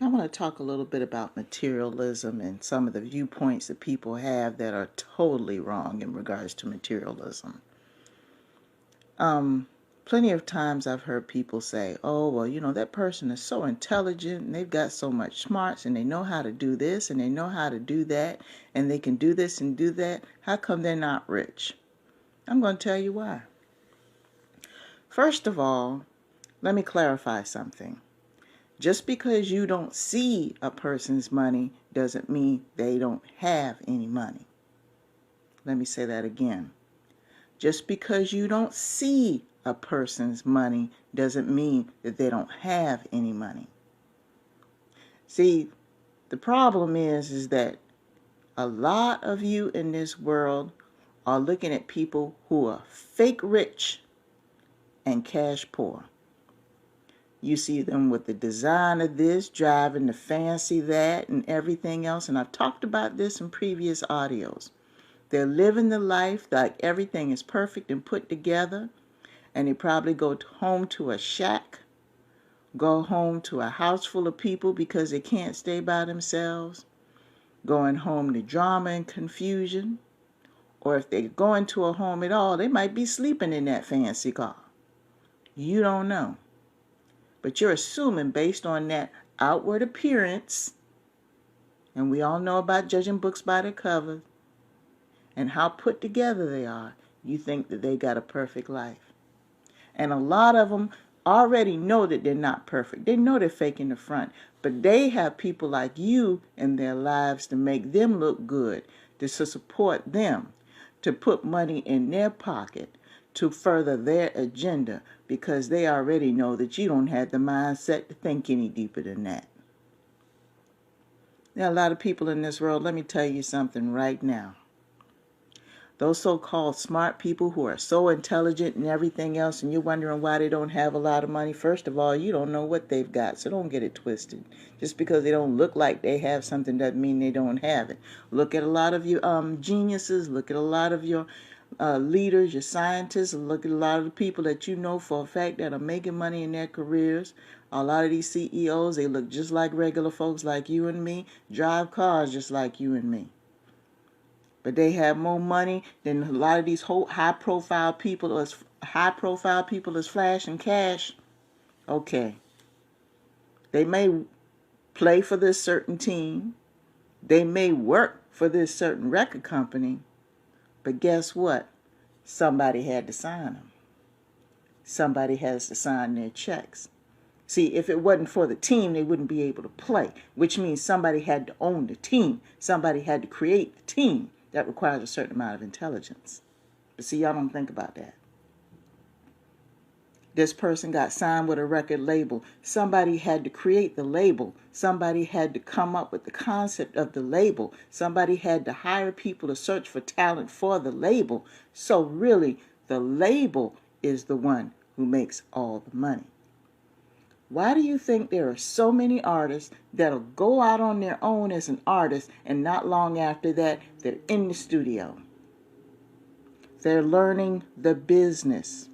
I want to talk a little bit about materialism and some of the viewpoints that people have that are totally wrong in regards to materialism. Plenty of times I've heard people say, oh, well, that person is so intelligent and they've got so much smarts and they know how to do this and they know how to do that and they can do this and do that. How come they're not rich? I'm going to tell you why. First of all, let me clarify something. Just because you don't see a person's money doesn't mean they don't have any money. Let me say that again. Just because you don't see a person's money doesn't mean that they don't have any money. See, the problem is that a lot of you in this world are looking at people who are fake rich and cash poor. You see them with the design of this, driving the fancy that, and everything else. And I've talked about this in previous audios. They're living the life like everything is perfect and put together. And they probably go home to a shack, go home to a house full of people because they can't stay by themselves, going home to drama and confusion. Or if they go into a home at all, they might be sleeping in that fancy car. You don't know. But you're assuming based on that outward appearance, and we all know about judging books by their cover, and how put together they are, you think that they got a perfect life. And a lot of them already know that they're not perfect. They know they're faking the front. But they have people like you in their lives to make them look good, to support them, to put money in their pocket, to further their agenda, because they already know that you don't have the mindset to think any deeper than that. There are a lot of people in this world, let me tell you something right now. Those so-called smart people who are so intelligent and everything else, and you're wondering why they don't have a lot of money, first of all, you don't know what they've got, so don't get it twisted. Just because they don't look like they have something doesn't mean they don't have it. Look at a lot of your geniuses, look at a lot of your leaders, your scientists, look at a lot of the people that you know for a fact that are making money in their careers. A lot of these CEOs, they look just like regular folks like you and me, drive cars just like you and me. But they have more money than a lot of these high-profile people as flashing cash. Okay. They may play for this certain team. They may work for this certain record company. But guess what? Somebody had to sign them. Somebody has to sign their checks. See, if it wasn't for the team, they wouldn't be able to play, which means somebody had to own the team. Somebody had to create the team. That requires a certain amount of intelligence. But see, y'all don't think about that. This person got signed with a record label. Somebody had to create the label. Somebody had to come up with the concept of the label. Somebody had to hire people to search for talent for the label. So really, the label is the one who makes all the money. Why do you think there are so many artists that'll go out on their own as an artist and not long after that, they're in the studio? They're learning the business.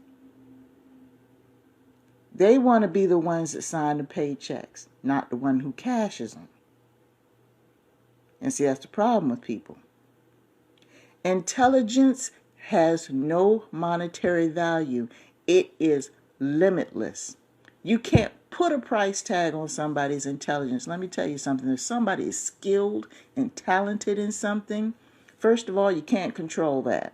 They want to be the ones that sign the paychecks, not the one who cashes them. And see, that's the problem with people. Intelligence has no monetary value. It is limitless. You can't put a price tag on somebody's intelligence. Let me tell you something. If somebody is skilled and talented in something, first of all, you can't control that.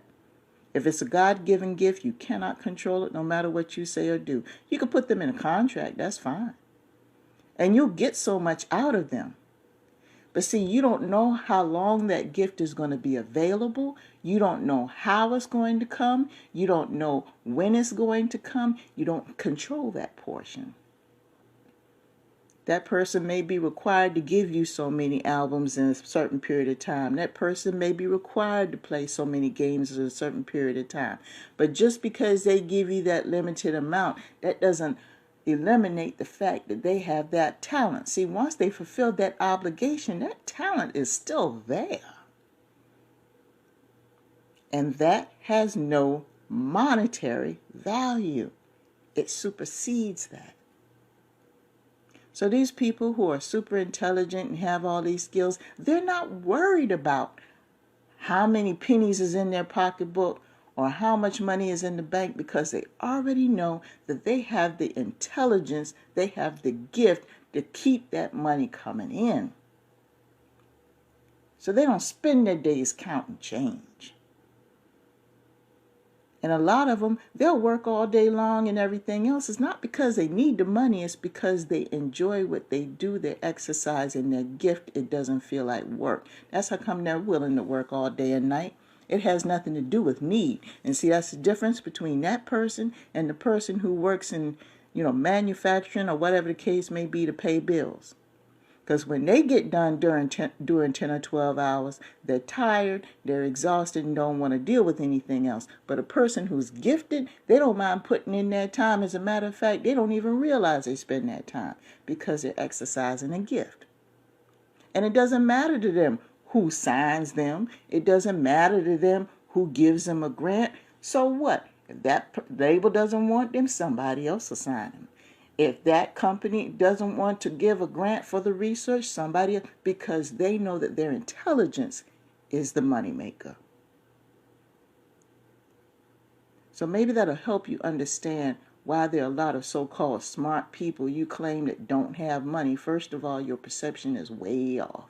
If it's a God-given gift, you cannot control it no matter what you say or do. You can put them in a contract, that's fine. And you'll get so much out of them. But see, you don't know how long that gift is going to be available. You don't know how it's going to come. You don't know when it's going to come. You don't control that portion. That person may be required to give you so many albums in a certain period of time. That person may be required to play so many games in a certain period of time. But just because they give you that limited amount, that doesn't eliminate the fact that they have that talent. See, once they fulfill that obligation, that talent is still there. And that has no monetary value. It supersedes that. So these people who are super intelligent and have all these skills, they're not worried about how many pennies is in their pocketbook or how much money is in the bank, because they already know that they have the intelligence, they have the gift to keep that money coming in. So they don't spend their days counting change. And a lot of them, they'll work all day long and everything else. It's not because they need the money. It's because they enjoy what they do, their exercise, and their gift. It doesn't feel like work. That's how come they're willing to work all day and night. It has nothing to do with need. And see, that's the difference between that person and the person who works in, manufacturing or whatever the case may be to pay bills. Because when they get done during 10 or 12 hours, they're tired, they're exhausted, and don't want to deal with anything else. But a person who's gifted, they don't mind putting in their time. As a matter of fact, they don't even realize they spend that time because they're exercising a gift. And it doesn't matter to them who signs them. It doesn't matter to them who gives them a grant. So what? If that label doesn't want them, somebody else will sign them. If that company doesn't want to give a grant for the research, somebody else, because they know that their intelligence is the moneymaker. So maybe that'll help you understand why there are a lot of so-called smart people you claim that don't have money. First of all, your perception is way off.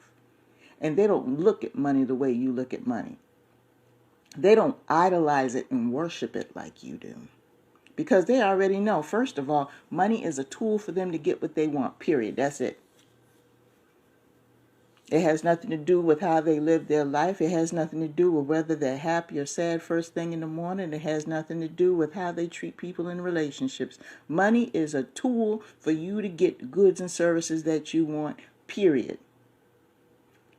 And they don't look at money the way you look at money. They don't idolize it and worship it like you do. Because they already know, first of all, money is a tool for them to get what they want, period. That's it. It has nothing to do with how they live their life. It has nothing to do with whether they're happy or sad first thing in the morning. It has nothing to do with how they treat people in relationships. Money is a tool for you to get the goods and services that you want, period.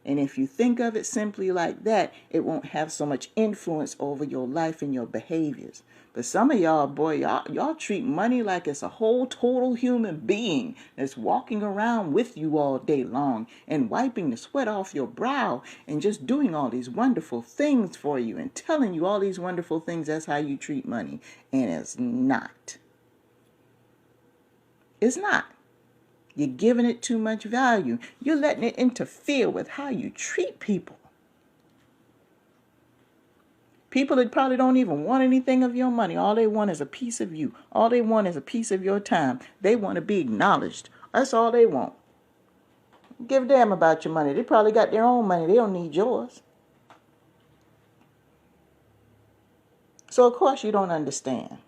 And if you think of it simply like that, it won't have so much influence over your life and your behaviors. But some of y'all, boy, y'all treat money like it's a whole total human being that's walking around with you all day long and wiping the sweat off your brow and just doing all these wonderful things for you and telling you all these wonderful things. That's how you treat money. And it's not. It's not. You're giving it too much value. You're letting it interfere with how you treat people. People that probably don't even want anything of your money. All they want is a piece of you. All they want is a piece of your time. They want to be acknowledged. That's all they want. Give a damn about your money. They probably got their own money. They don't need yours. So, of course, you don't understand.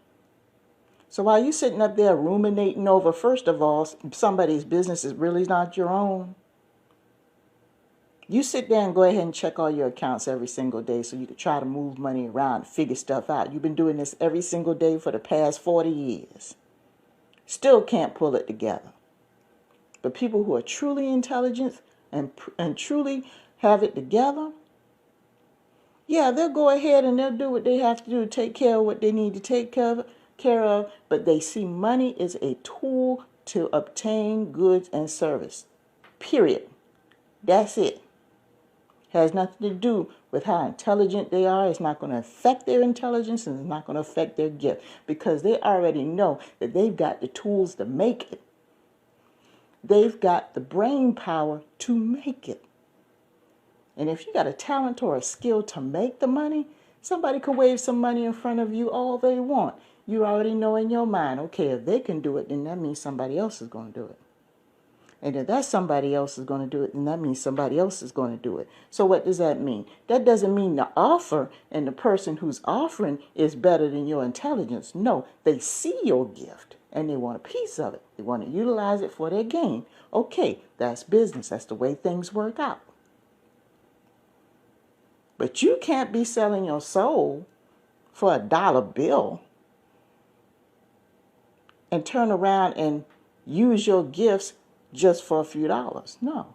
So while you're sitting up there ruminating over, first of all, somebody's business is really not your own, you sit there and go ahead and check all your accounts every single day so you can try to move money around and figure stuff out. You've been doing this every single day for the past 40 years. Still can't pull it together. But people who are truly intelligent and truly have it together, yeah, they'll go ahead and they'll do what they have to do to take care of what they need to take care of, but they see money as a tool to obtain goods and service. Period. That's it. Has nothing to do with how intelligent they are. It's not going to affect their intelligence, and it's not going to affect their gift, because they already know that they've got the tools to make it. They've got the brain power to make it. And if you got a talent or a skill to make the money, somebody could wave some money in front of you all they want. You already know in your mind, okay, if they can do it, then that means somebody else is going to do it. And if that somebody else is going to do it, then that means somebody else is going to do it. So what does that mean? That doesn't mean the offer and the person who's offering is better than your intelligence. No, they see your gift and they want a piece of it. They want to utilize it for their gain. Okay, that's business. That's the way things work out. But you can't be selling your soul for $1 bill and turn around and use your gifts just for a few dollars. No.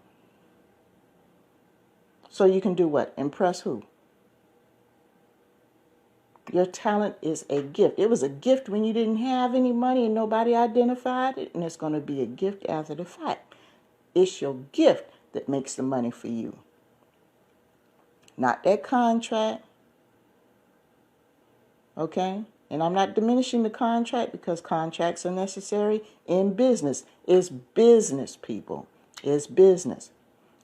So you can do what? Impress who? Your talent is a gift. It was a gift when you didn't have any money and nobody identified it, and it's going to be a gift after the fact. It's your gift that makes the money for you. Not that contract. Okay? And I'm not diminishing the contract because contracts are necessary in business. It's business, people. It's business.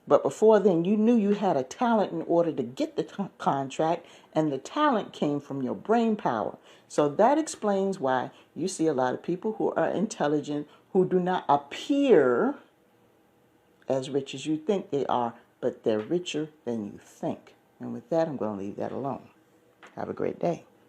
But before then, you knew you had a talent in order to get the contract, and the talent came from your brain power. So that explains why you see a lot of people who are intelligent who do not appear as rich as you think they are, but they're richer than you think. And with that, I'm going to leave that alone. Have a great day.